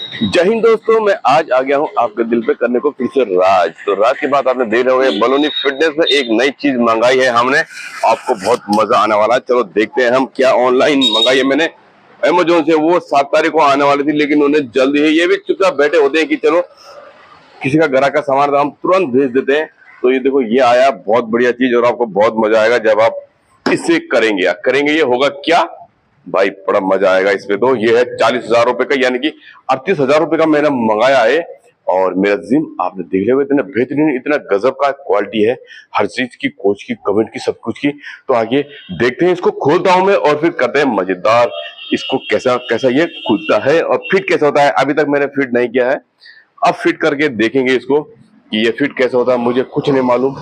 जय हिंद दोस्तों, मैं आज आ गया हूँ आपके दिल पे करने को फिर से राज। तो राज की बात आपने देख रहे होंगे, बलोनी फिटनेस में एक नई चीज मंगाई है हमने। आपको बहुत मजा आने वाला है। चलो देखते हैं हम क्या ऑनलाइन मंगाई है मैंने अमेजोन से। वो 7 तारीख को आने वाली थी, लेकिन उन्हें जल्दी है। ये भी चुपचाप बैठे होते हैं कि चलो किसी का घर का सामान तो हम तुरंत भेज देते हैं। तो ये देखो, ये आया बहुत बढ़िया चीज और आपको बहुत मजा आएगा जब आप इसे करेंगे। ये होगा क्या भाई, बड़ा मजा आएगा इसमें। तो ये है 40,000 रुपए का, यानी कि 38,000 रुपए का मैंने मंगाया है। और मेरा जिम आपने देख लिया होगा, इतना बेहतरीन, इतना गजब का क्वालिटी है हर चीज की, कोच की, कमेंट की, सब कुछ की। तो आगे देखते हैं, इसको खोलता हूं मैं और फिर करते हैं मजेदार। इसको कैसा कैसा ये खुलता है और फिट कैसा होता है। अभी तक मैंने फिट नहीं किया है, अब फिट करके देखेंगे इसको कि ये फिट कैसे होता है। मुझे कुछ नहीं मालूम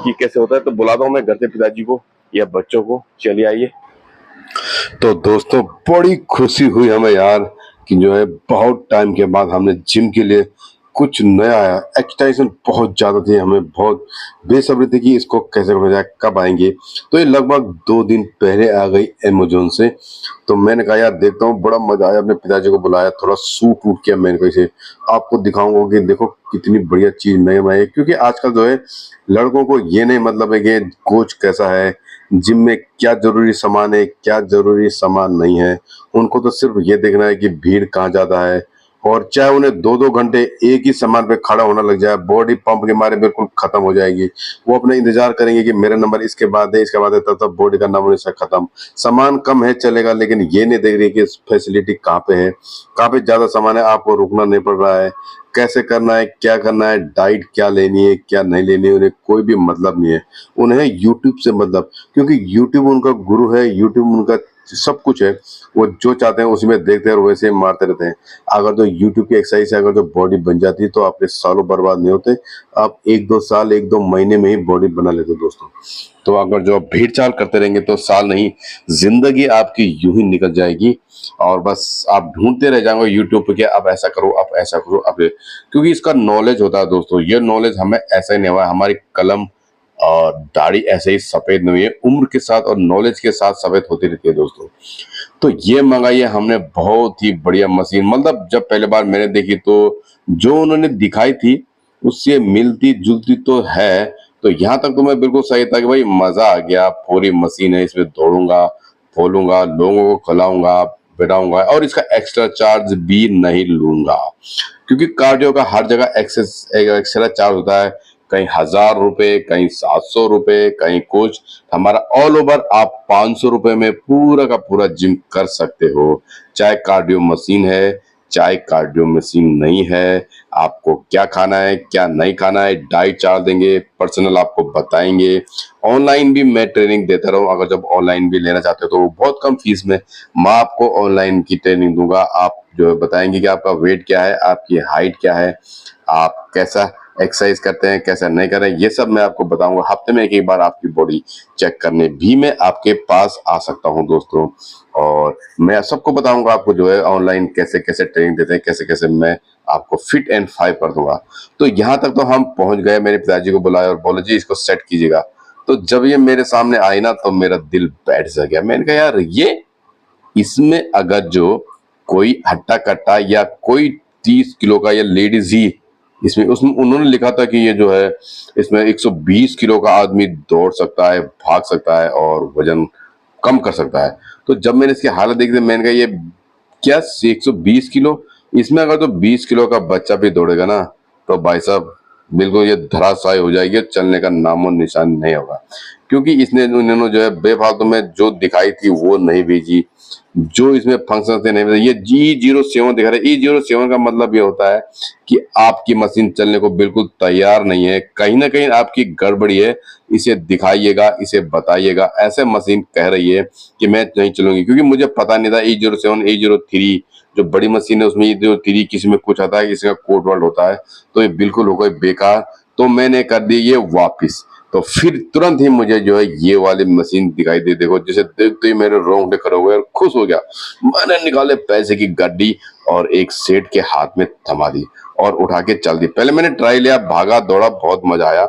कि कैसे होता है। तो बुलाता हूँ मैं घर से पिताजी को या बच्चों को। चलिए आइए। तो दोस्तों, बड़ी खुशी हुई हमें यार कि जो है बहुत टाइम के बाद हमने जिम के लिए कुछ नया आया। एक्साइटेशन बहुत ज्यादा थी, हमें बहुत बेसब्री थी कि इसको कैसे हो जाए, कब आएंगे। तो ये लगभग 2 दिन पहले आ गई अमेजोन से। तो मैंने कहा यार देखता हूँ, बड़ा मजा आया। अपने पिताजी को बुलाया, थोड़ा सूट वूट किया मैंने, इसे आपको दिखाऊंगा कि देखो कितनी बढ़िया चीज नई आई। क्योंकि आजकल जो है लड़कों को ये नहीं मतलब है कि कोच कैसा है, जिम में क्या जरूरी सामान है, क्या जरूरी सामान नहीं है। उनको तो सिर्फ ये देखना है कि भीड़ कहाँ ज्यादा है, और चाहे उन्हें 2-2 घंटे एक ही सामान पे खड़ा होना लग जाए, बॉडी पंप के मारे बिल्कुल खत्म हो जाएगी। वो अपना इंतजार करेंगे कि मेरा नंबर इसके बाद है, इसके बाद है, तब तक बॉडी का नाम से खत्म। सामान कम है चलेगा, लेकिन ये नहीं देख रही कि फैसिलिटी कहाँ पे है, कहाँ पे ज्यादा सामान है, आपको रुकना नहीं पड़ रहा है, कैसे करना है, क्या करना है, डाइट क्या लेनी है, क्या नहीं लेनी है, उन्हें कोई भी मतलब नहीं है। उन्हें यूट्यूब से मतलब, क्योंकि यूट्यूब उनका गुरु है, यूट्यूब उनका सब कुछ है। वो जो चाहते हैं उसी में देखते हैं और वैसे ही मारते रहते हैं। अगर जो यूट्यूब की एक्सरसाइज से अगर जो बॉडी बन जाती है तो आपके सालों बर्बाद नहीं होते। आप 1-2 साल, 1-2 महीने में ही बॉडी बना लेते हो दोस्तों। तो अगर जो आप भीड़ चाल करते रहेंगे तो साल नहीं, जिंदगी आपकी यूं ही निकल जाएगी। और बस आप ढूंढते रह जाओगे यूट्यूब पे कि आप ऐसा करो, आप ऐसा करो, आप क्योंकि इसका नॉलेज होता है दोस्तों। ये नॉलेज हमें ऐसा ही नहीं हुआ, हमारी कलम और दाढ़ी ऐसे ही सफेद नहीं हुई है, उम्र के साथ और नॉलेज के साथ सफेद होती रहती है दोस्तों। तो ये मंगाई है हमने, बहुत ही बढ़िया मशीन। मतलब जब पहले बार मैंने देखी तो जो उन्होंने दिखाई थी उससे मिलती जुलती तो है। तो यहाँ तक तो मैं बिल्कुल सही था कि भाई मजा आ गया, पूरी मशीन है, इसमें दौड़ूंगा, फूलूंगा, लोगों को खिलाऊंगा, बिठाऊंगा, और इसका एक्स्ट्रा चार्ज भी नहीं लूंगा। क्योंकि कार्डियो का हर जगह एक्स्ट्रा चार्ज होता है, कहीं 1,000 रुपए, कहीं 700 रुपए, कहीं कुछ। हमारा ऑल ओवर आप 500 रुपए में पूरा का पूरा जिम कर सकते हो। चाहे कार्डियो मशीन है, चाहे कार्डियो मशीन नहीं है, आपको क्या खाना है, क्या नहीं खाना है, डाइट चार्ट देंगे, पर्सनल आपको बताएंगे। ऑनलाइन भी मैं ट्रेनिंग देता रहूं, अगर जब ऑनलाइन भी लेना चाहते हो तो वो बहुत कम फीस में मैं आपको ऑनलाइन की ट्रेनिंग दूंगा। आप जो है बताएंगे कि आपका वेट क्या है, आपकी हाइट क्या है, आप कैसा एक्सरसाइज करते हैं, कैसा नहीं कर रहे हैं, ये सब मैं आपको बताऊंगा। हफ्ते में एक बार आपकी बॉडी चेक करने भी मैं आपके पास आ सकता हूं दोस्तों। और मैं सबको बताऊंगा आपको जो है ऑनलाइन कैसे कैसे ट्रेनिंग देते हैं, कैसे कैसे मैं आपको फिट एंड फाइव कर दूंगा। तो यहाँ तक तो हम पहुंच गए। मेरे पिताजी को बुलाया और बोले जी इसको सेट कीजिएगा। तो जब ये मेरे सामने आई ना तो मेरा दिल बैठ सा गया। मैंने कहा यार ये, इसमें अगर जो कोई हट्टा कट्टा या कोई 30 किलो का या लेडीज ही, इसमें उसमें उन्होंने लिखा था कि ये जो है इसमें 120 किलो का आदमी दौड़ सकता है, भाग सकता है और वजन कम कर सकता है। तो जब मैंने इसकी हालत देखी तो मैंने कहा ये क्या 120 किलो, इसमें अगर तो 20 किलो का बच्चा भी दौड़ेगा ना तो भाई साहब बिल्कुल ये धराशायी हो जाएगी, चलने का नामो निशान नहीं होगा। क्योंकि इसने उन्होंने जो है बेफालतू में जो दिखाई थी वो नहीं भेजी, जो इसमें फंक्शन थे नहीं भेजे। ये G07 दिखा रहा है। E07 का मतलब ये होता है कि आपकी मशीन चलने को बिल्कुल तैयार नहीं है, कहीं ना कहीं आपकी गड़बड़ी है, इसे दिखाइएगा, इसे बताइएगा। ऐसे मशीन कह रही है कि मैं नहीं चलूंगी, क्योंकि मुझे पता नहीं था E07, E03 जो बड़ी मशीन है उसमें E03 किसी में कुछ आता है, किसी का कोड वर्ड होता है। तो ये बिल्कुल हो गई बेकार। तो मैंने कर दी ये वापिस। तो फिर तुरंत ही मुझे जो है ये वाली मशीन दिखाई दी। देखो जैसे देखते ही मेरे रोंगटे खड़े हो गए और खुश हो गया। मैंने निकाले पैसे की गड्डी और एक सेठ के हाथ में थमा दी और उठा के चल दी। पहले मैंने ट्राई लिया, भागा दौड़ा, बहुत मजा आया।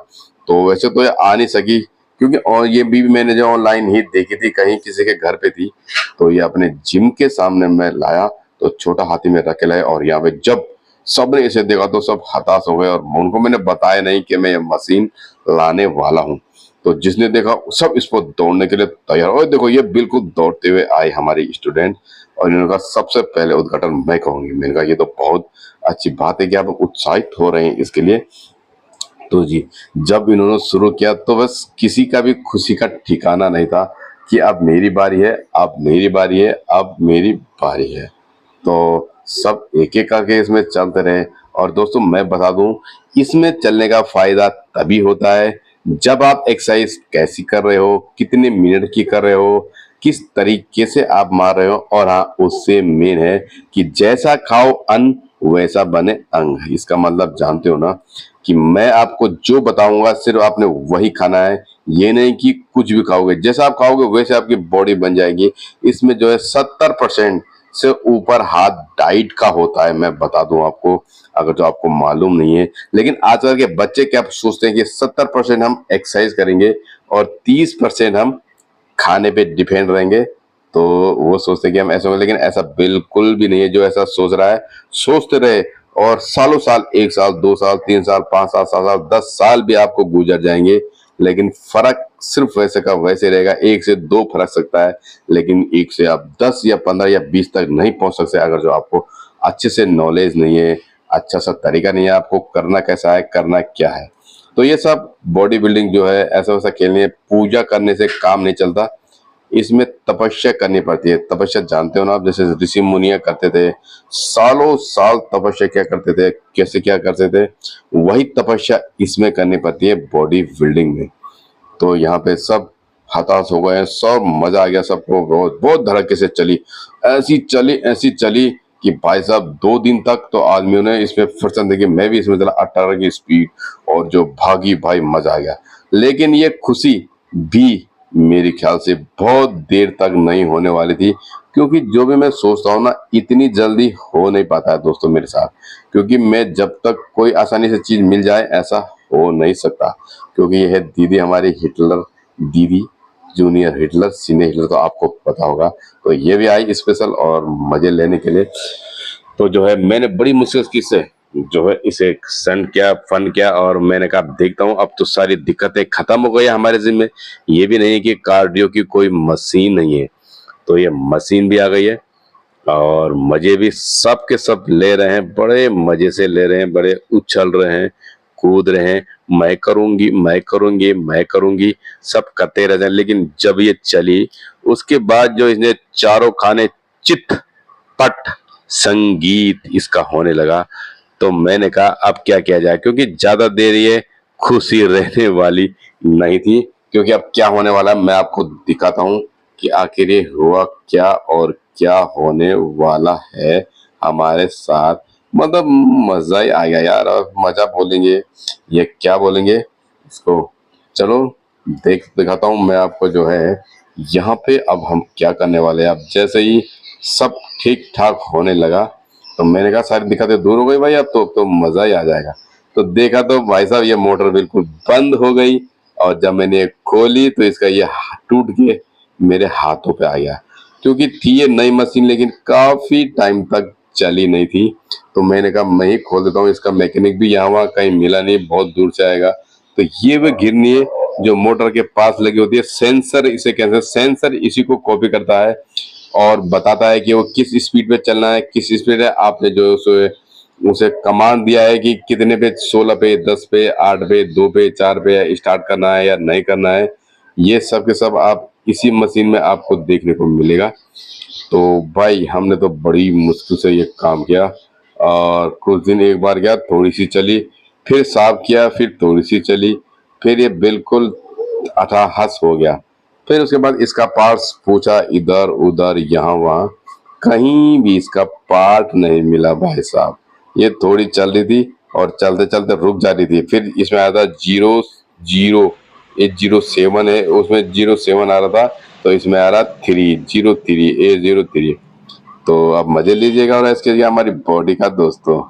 तो वैसे तो ये आ नहीं सकी, क्योंकि और ये भी मैंने जो ऑनलाइन ही देखी थी, कहीं किसी के घर पे थी। तो ये अपने जिम के सामने मैं लाया तो छोटा हाथी में रख के लाए और यहाँ पे जब सबने इसे देखा तो सब हताश हो गए और उनको मैंने बताया नहीं कि मैं ये मशीन लाने वाला हूँ। तो जिसने देखा सब इस पर दौड़ने के लिए तैयार। और देखो ये बिल्कुल दौड़ते हुए आए हमारे स्टूडेंट और इन्होंने कहा सबसे पहले उद्घाटन मैं कहूंगी। मैंने कहा ये तो बहुत अच्छी बात है कि आप उत्साहित हो रहे हैं इसके लिए। तो जी, जब इन्होंने शुरू किया तो बस किसी का भी खुशी का ठिकाना नहीं था कि अब मेरी बारी है, अब मेरी बारी है, अब मेरी बारी है। तो सब एक-एक करके इसमें चलते रहे। और दोस्तों मैं बता दूं, इसमें चलने का फायदा तभी होता है जब आप एक्सरसाइज कैसी कर रहे हो, कितने मिनट की कर रहे हो, किस तरीके से आप मार रहे हो। और हाँ, उससे मेन है कि जैसा खाओ अन्न वैसा बने अंग। इसका मतलब जानते हो ना कि मैं आपको जो बताऊंगा सिर्फ आपने वही खाना है। ये नहीं कि कुछ भी खाओगे, जैसा आप खाओगे वैसे आपकी बॉडी बन जाएगी। इसमें जो है 70% से ऊपर हाथ डाइट का होता है, मैं बता दूं आपको, अगर जो आपको मालूम नहीं है। लेकिन आजकल के बच्चे क्या सोचते हैं कि 70% हम एक्सरसाइज करेंगे और 30% हम खाने पे डिपेंड रहेंगे। तो वो सोचते हैं कि हम ऐसा होंगे, लेकिन ऐसा बिल्कुल भी नहीं है। जो ऐसा सोच रहा है सोचते रहे और सालों साल, 1 साल 2 साल 3 साल 5 साल 7 साल 10 साल भी आपको गुजर जाएंगे, लेकिन फर्क सिर्फ वैसे का वैसे रहेगा। 1 से 2 फर्क सकता है, लेकिन 1 से आप 10 या 15 या 20 तक नहीं पहुंच सकते अगर जो आपको अच्छे से नॉलेज नहीं है, अच्छा सा तरीका नहीं है आपको करना कैसा है, करना क्या है। तो ये सब बॉडी बिल्डिंग जो है ऐसा वैसा खेलने पूजा करने से काम नहीं चलता। इसमें तपस्या करनी पड़ती है। तपस्या जानते हो ना आप, जैसे ऋषि मुनिया करते थे, सालों साल तपस्या क्या करते थे, कैसे क्या करते थे, वही तपस्या इसमें करनी पड़ती है बॉडी बिल्डिंग में। तो यहाँ पे सब हताश हो गए हैं, सब मजा आ गया सबको। बहुत बहुत धड़के से चली, ऐसी चली कि भाई साहब 2 दिन तक तो आदमियों ने इसमें फुर्सत देखी। मैं भी इसमें चला 18 की स्पीड और जो भागी भाई मजा आ गया। लेकिन ये खुशी भी मेरे ख्याल से बहुत देर तक नहीं होने वाली थी, क्योंकि जो भी मैं सोचता हूँ ना इतनी जल्दी हो नहीं पाता है दोस्तों मेरे साथ। क्योंकि मैं जब तक कोई आसानी से चीज मिल जाए ऐसा हो नहीं सकता। क्योंकि यह है दीदी हमारी हिटलर दीदी, जूनियर हिटलर, सीनियर हिटलर, तो आपको पता होगा। तो ये भी आई स्पेशल और मजे लेने के लिए। तो जो है मैंने बड़ी मुश्किल की से जो है इसे सन किया, फन किया, और मैंने कहा देखता हूँ अब तो सारी दिक्कतें खत्म हो गई हमारे जिम्मे। ये भी नहीं है कि कार्डियो की कोई मशीन नहीं है, तो ये मशीन भी आ गई है और मजे भी सब के सब ले रहे हैं, बड़े मजे से ले रहे हैं, बड़े उछल रहे हैं, कूद रहे हैं। मैं करूंगी, मैं करूंगी, मैं करूंगी, सब करते रहते हैं। लेकिन जब ये चली उसके बाद जो इसने चारों खाने चित पट संगीत इसका होने लगा, तो मैंने कहा अब क्या किया जाए, क्योंकि ज्यादा देर ये खुशी रहने वाली नहीं थी। क्योंकि अब क्या होने वाला है मैं आपको दिखाता हूँ कि आखिर ये हुआ क्या और क्या होने वाला है हमारे साथ। मतलब मजा ही आ गया यार। और मजा बोलेंगे, ये क्या बोलेंगे इसको, चलो दिखाता हूँ मैं आपको जो है यहाँ पे। अब हम क्या करने वाले हैं, अब जैसे ही सब ठीक ठाक होने लगा तो मैंने कहा सारी दिक्कतें दूर हो गई भाई, अब तो मजा ही आ जाएगा। तो देखा तो भाई साहब ये मोटर बिल्कुल बंद हो गई, और जब मैंने ये खोली तो इसका ये टूट के मेरे हाथों पे आ गया। क्योंकि थी ये नई मशीन लेकिन काफी टाइम तक चली नहीं थी। तो मैंने कहा मैं ही खोल देता हूँ, इसका मैकेनिक भी यहाँ वहाँ कहीं मिला नहीं, बहुत दूर से आएगा। तो ये वो गिरनी है जो मोटर के पास लगी होती है, सेंसर इसे कहते हैं। सेंसर इसी को कॉपी करता है और बताता है कि वो किस स्पीड पे चलना है, किस स्पीड है। आपने जो उसे कमांड दिया है कि कितने पे, 16 पे, 10 पे, 8 पे, 2 पे, 4 पे स्टार्ट करना है या नहीं करना है, ये सब के सब आप इसी मशीन में आपको देखने को मिलेगा। तो भाई हमने तो बड़ी मुश्किल से ये काम किया, और कुछ दिन एक बार गया, थोड़ी सी चली, फिर साफ किया, फिर थोड़ी सी चली, फिर ये बिल्कुल अठाहस हो गया। फिर उसके बाद इसका पार्ट्स पूछा इधर उधर यहाँ वहाँ, कहीं भी इसका पार्ट नहीं मिला भाई साहब। ये थोड़ी चल रही थी और चलते चलते रुक जा रही थी। फिर इसमें आया था 00 807 है, उसमें 07 आ रहा था, तो इसमें आ रहा 303 A03। तो अब मजे लीजिएगा और इसके लिए हमारी बॉडी का दोस्तों।